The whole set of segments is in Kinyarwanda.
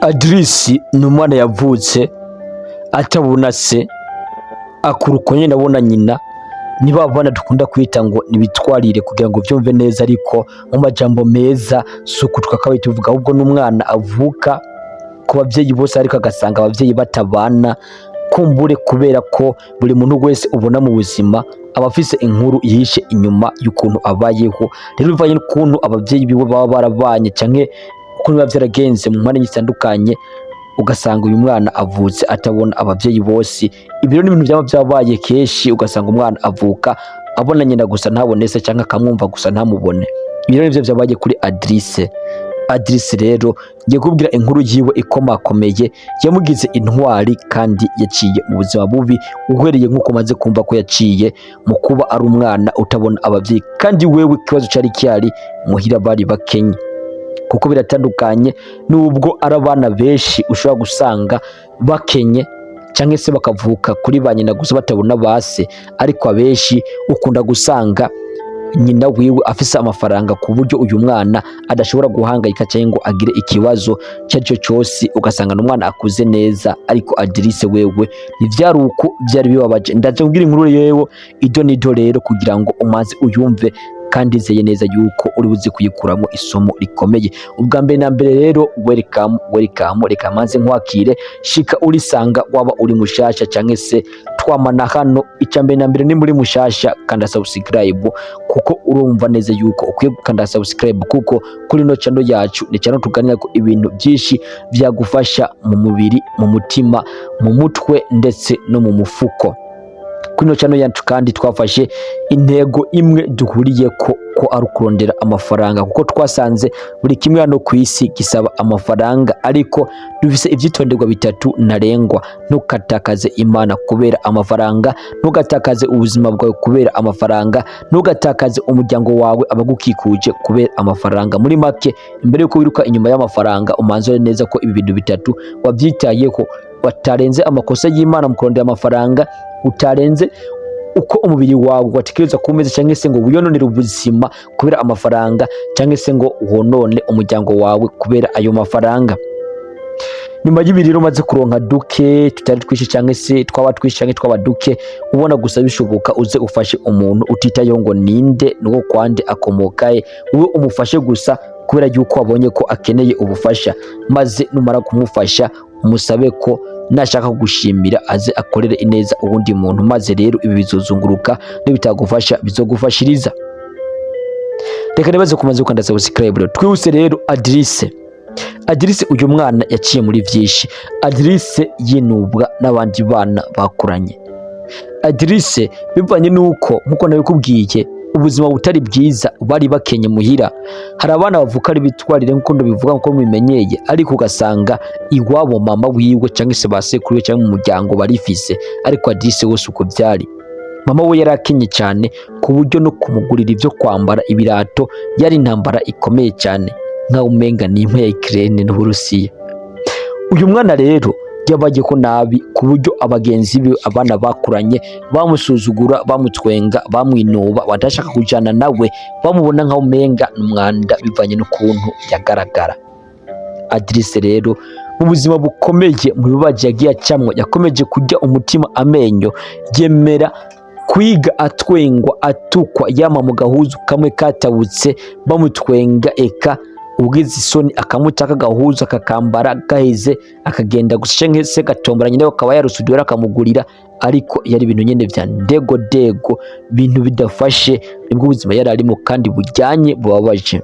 Adirisi ni umwana yavutse atabona se, akura uko nyine abona nyina. Ni ba bana dukunda kwita ngo nibitwarire kugira ngo byumve neza, ariko mu majambo meza si uku twakabaye tuvuga, ahubwo n'umwana avuka ku babyeyi bose ariko agasanga ababyeyi batabana. Kumbure kubera ko buri muntu wese ubona mu buzima aba afise inkuru yihishe inyuma y'ukuntu abayeho. Rero bivanye n'ukuntu ababyeyi biwe baba barabanye canke ukuntu biba vyaragenze mu mpande zitandukanye, ugasanga uyu mwana avutse atabona ababyeyi bose. Ibiro ni ibintu byaba byabaye kenshi, ugasanga umwana avuka abona nyina gusa ntabone se, canke akamwumva gusa ntamubone. Ibiro nivyo vyabaye kuri Adirisi rero ngiye kubwira inkuru yiwe ikomakomeye yamugize intwari kandi yaciye mu buzima bubi, uhereye nk'uko maze kumva ko yaciye mu kuba ari umwana utabona ababyeyi. Kandi wewe ikibazo cari cyari muhira bari bakenye, kuko biratandukanye nubwo ari abana benshi ushobora gusanga bakenye canke se bakavuka kuri ba nyina gusa batabona base, ariko abenshi ukunda gusanga nyina wiwe afise amafaranga ku buryo uyu mwana adashobora guhangayika cyangwa ngo agire ikibazo cyaricyo cyose, ugasanga n'umwana akuze neza. Ariko Adirisi wewe ntivyari uko, byari bibabaje. Ndaje kugira inkuru yewe ido nido rero kugira ngo umaze uyumve, kandi zeye neza yuko uri buzi kuyikuramo isomo rikomeye. Ubwa mbere na mbere rero welcome, reka manze nkwakire, shika urisanga waba uri mushasha canke se twamana hano. Icya mbere na mbere ni muri mushasha kanda subscribe, kuko urumva neza yuko ukwiye gukanda subscribe, kuko kuri no channel yacu ni channel tuganira ko ibintu byinshi byagufasha mu mubiri, mu mutima, mu mutwe ndetse no mu mufuko. Kuri no channel yacu kandi twafashe intego imwe duhuriye ko ari ukurondera amafaranga, kuko twasanze buri kimwe hano ku isi gisaba amafaranga, ariko dufise ivyitonderwa bitatu ntarengwa. Ntukatakaze Imana kubera amafaranga, ntugatakaze ubuzima bwawe kubera amafaranga, ntugatakaze umuryango wawe abagukikuje kubera amafaranga. Muri make, imbere yuko wiruka inyuma y'amafaranga, umanzore neza ko ibi bintu bitatu wabyitayeho, watarenze amakosa y'Imana mu kurondera amafaranga, utarenze uko umubiri wawe watekereza kumeze, cyangwa se ngo wiyononere ubuzima kubera amafaranga, cyangwa se ngo wonone umuryango wawe kubera ayo mafaranga. Nyuma y'ibiri rero maze kuronka duke tutari twishi, cyangwa se twaba twishi cyangwa twaba duke, ubona gusa bishoboka uze ufashe umuntu utitayeho ngo ninde nuko kwande akomokaye, wowe umufashe gusa kubera yuko wabonye ko akeneye ubufasha, maze numara kumufasha umusabe ko nashaka gushimira aze akorere ineza ubundi muntu, maze rero ibi bizozunguruka n'ibitagufasha bizogufashiriza. Reka nibaze kumaze gukanda subscribe. Twihuse rero Adirisi uyu mwana yaciye muri vyinshi. Adirisi yinubwa n'abandi bana bakuranye. Adirisi bivanye nuko nkuko nabikubwiye ubuzima butari bwiza, bari bakenye muhira. Hari abana bavuka ari bitwarire nkuko bivuga nkuko mubimenyeye, ariko ugasanga iwabo mama wiwe cyangwa se basekuru cyangwa mu muryango barifise, ariko Adirisi wose uko byari. Mama we yarakenye cyane ku buryo no kumugurira ibyo kwambara, ibirato yari intambara ikomeye cyane, nka umenga ni imwe ya Ukraine n'Uburusiya. Uyu mwana rero yabaye ko nabi ku buryo abagenzi be, abana bakuranye, bamusuzugura, bamutwenga, bamwinuba, badashaka kujana nawe, bamubona nka umenga n'umwanda bivanye n'ukuntu yagaragara. Adirisi rero mu buzima bukomeye, mu bibaje yagiye acamwa, yakomeje kujya umutima amenyo, yemera kwiga atwengwa, atukwa, yama mu gahuzu kamwe katabutse bamutwenga, eka ugize isoni akamutaka gahuza akakambara gaheze akagenda gusa se gatombora nyine akaba yarusudura akamugurira, ariko yari ibintu nyene vya ndego bintu bidafashe. Nibwo ubuzima yari arimo kandi bujyanye bubabaje.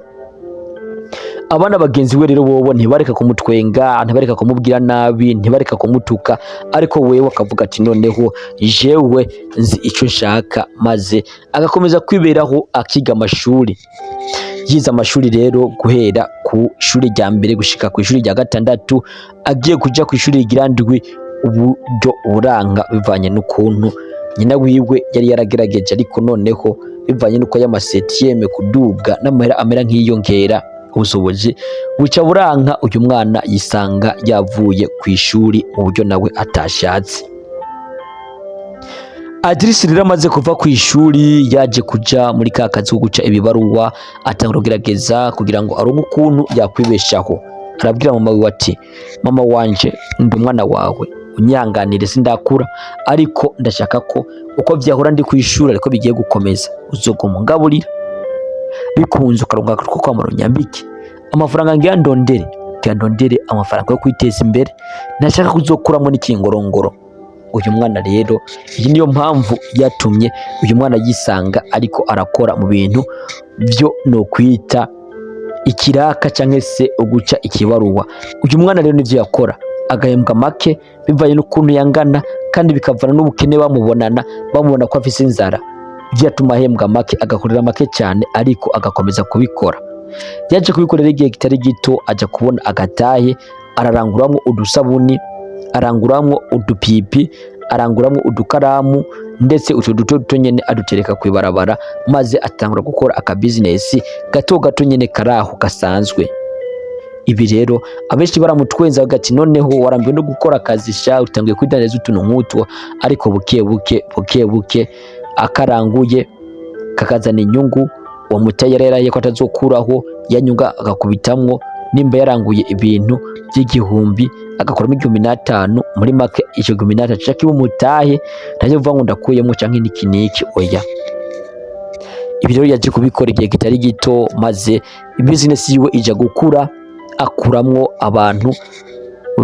Abana bagenzi we rero bobo ntibareka kumutwenga, ntibareka kumubwira nabi, ntibareka kumutuka, ariko wewe akavuga ati noneho jewe nzi ico nshaka, maze agakomeza kwiberaho akiga amashuri. Yize amashuri rero guhera ku ishuri rya mbere gushika ku ishuri rya gatandatu, agiye kuja ku ishuri rigira ndwi, uburyo buranga bivanye n'ukuntu nyina wiwe yari yaragerageje, ariko noneho bivanye n'uko y'amasetieme kuduga n'amahera amera nk'iyongera, ubushobozi buca buranka. Uyu mwana yisanga yavuye ku ishuri mu buryo nawe atashatse. Adirisi rero amaze kuva ku ishuri, yaje kuja muri ka kazi ko guca ibibaruwa, atangura kugerageza kugira ngo aronke ukuntu yakwibeshaho. arabwira mama wiwe ati mama wanje ndi umwana wawe unyanganire sindakura ariko ndashaka ko uko vyahora ndi kwishura ariko bigiye gukomeza uzoguma ngaburira bikunze ukaronka ko kwamara nyambiki amafaranga ngiyandondere amafaranga yo kwiteza imbere nashaka kuzokuramo n'ikingorongoro. Uyu mwana rero iyi niyo mpamvu yatumye uyu mwana yisanga ariko arakora mu bintu byo no kwita ikiraka cyangwa se uguca ikibaruwa. Uyu mwana rero nivyo yakora agahembwa make bivaye n'ukuntu yangana kandi bikavana n'ubukene bamubona ko afise inzara byatuma ahembwa make agakorera make cyane ariko agakomeza kubikora. Yaje kubikorera igihe kitari gito aja kubona agatahe araranguramwo udusabuni, aranguramwo udupipi, aranguramwo udukaramu ndetse uco duto nyene adutereka kwibarabara maze atangura gukora aka business gato nyene karaho gasanzwe. Ibi rero abenshi baramutwenza bagati noneho warambiwe no gukora akazi sha utangiye kwidaneza utuntu nk'utwo ariko buke buke akaranguye kakazana inyungu uwo mutayareraye ko atazokuraho yanyunga agakubitamwo nimba yaranguye ibintu by'igihumbi agakoramo 15 muri make icyo 15 cyakiba umutahe ntaje vuga ngo ndakuyemo canke niki oya. Ibi rero yaje kubikora igihe kitari gito maze business yiwe ija gukura akuramwo abantu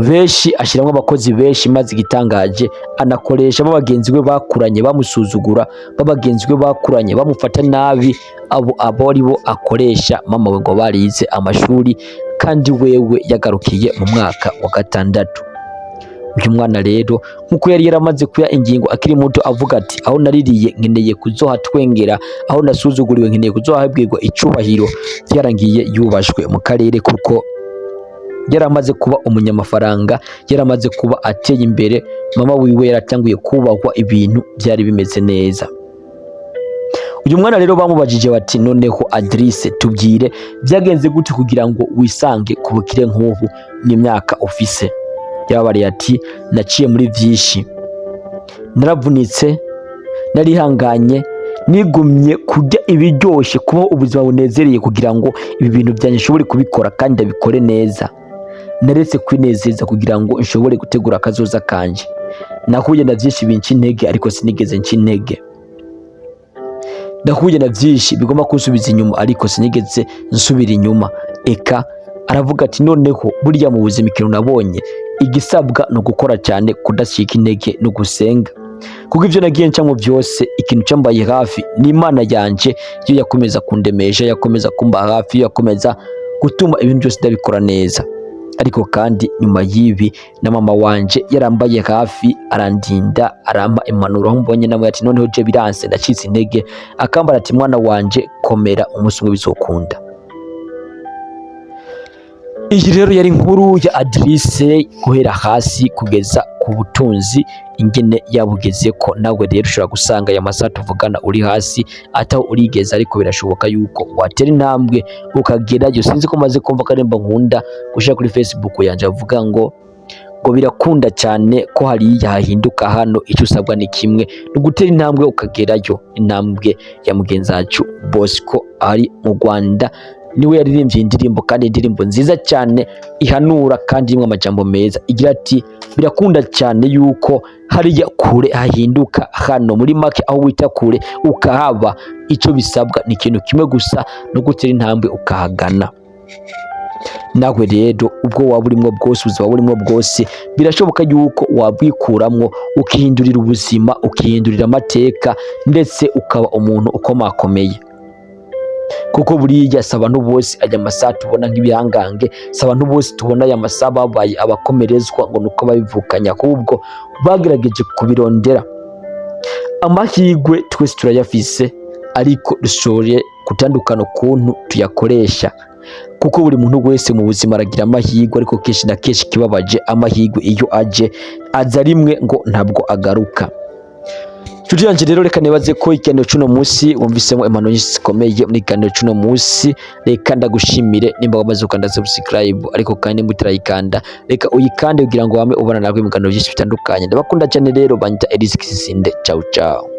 benshi ashiramwo abakozi benshi maze igitangaje anakoresha bagenzi we bakuranye bamusuzugura bagenzi we bakuranye bamufata nabi abo ari bo akoresha mama we ngo barize amashuri kandi wewe yagarukiye mu mwaka wa 6. Uyu mwana rero nkuko yari yaramaze kuya ingingo akiri muto avuga ati aho naririye nkeneye kuzohatwengera aho nasuzuguriwe nkeneye kuzohabwirwa icubahiro byarangiye yubashwe mu karere kuko yaramaze kuba umunyamafaranga yaramaze kuba ateye imbere mama wiwe yaratanguye kubahwa ibintu byari bimeze neza. Uyu mwana rero bamubajije bati noneho Adrice tubwire byagenze gute kugira ngo wisange kubukire nk'ubu n'imyaka ufise. Yabari ati naciye muri vyinshi naravunitse narihanganye nigumye kujya ibiryoshe kuba ubuzima bunezereye kugira ngo ibi bintu byanye nshobore kubikora kandi ndabikore neza. Naretse kwinezeza kugira ngo nshobore gutegura akazoza kanje. Nahuye na vyinshi binci intege ariko sinigeze nci intege. Nahuye na vyinshi bigomba kunsubiza inyuma ariko sinigeze nsubira inyuma. Eka aravuga ati noneho burya mu buzima ikintu nabonye igisabwa no gukora cyane kudashika intege no gusenga. Kuko ivyo nagiye ncamwo byose ikintu cyambaye hafi ni Imana yanje yo yakomeza kundemesha yakomeza kumba hafi yakomeza gutuma ibintu byose ndabikora neza. Ariko kandi nyuma yibi na mama wanje yarambaye hafi arandinda arampa impanuro aho mbonye namwe ati noneho je biranse ndacitse intege akambara ati mwana wanje komera umunsi umwe bizokunda. Iyi rero yari inkuru ya Adrice guhera hasi kugeza ku butunzi ingene yabugeze ko nawe rero ushobora gusanga aya masaha tuvugana uri hasi ataho urigeza ariko birashoboka yuko watera intambwe ukagerayo. Sinzi ko maze kumva karemba nkunda gushaka kuri Facebook yanje avuga ngo birakunda cyane ko hari yahinduka hano icyo usabwa ni kimwe no gutera intambwe ukagerayo. Intambwe ya mugenzi wacu Bosco ari mu Rwanda niwe yaririmbye indirimbo kandi indirimbo nziza cyane ihanura kandi imwe amajambo meza igira ati birakunda cyane yuko hariya kure hahinduka hano muri make aho wita kure ukahaba icyo bisabwa ni ikintu kimwe gusa no gutera intambwe ukahagana. Nawe rero ubwo waba urimo bwose ubuzima burimo bwose birashoboka yuko wabwikuramwo ukihindurira ubuzima ukihindurira amateka ndetse ukaba umuntu ukomakomeye. Kuko buriya saba abantu bose ajya amasaha tubona nk'ibihangange saba abantu bose tubona aya masaha babaye abakomerezwa ngo nuko babivukanya ahubwo bagerageje kubirondera. Amahirwe twese turayafise ariko dushobore gutandukana ukuntu tuyakoresha kuko buri muntu wese mu buzima aragira amahirwe ariko kenshi na kenshi kibabaje amahirwe iyo aza rimwe ngo ntabwo agaruka. Nshuti yanjye rero reka nibaze ko ikiganiro cy'uno munsi wumvisemo impanuro nyinshi zikomeye muri ikiganiro cy'uno munsi. Reka ndagushimire nimba wamaze gukanda subscribe ariko kandi mutirayikanda reka uyikande kugira ngo wame ubana nawe mu biganiro byinshi bitandukanye. Ndabakunda cyane rero banyita Elise Kisinde. Ciao ciao.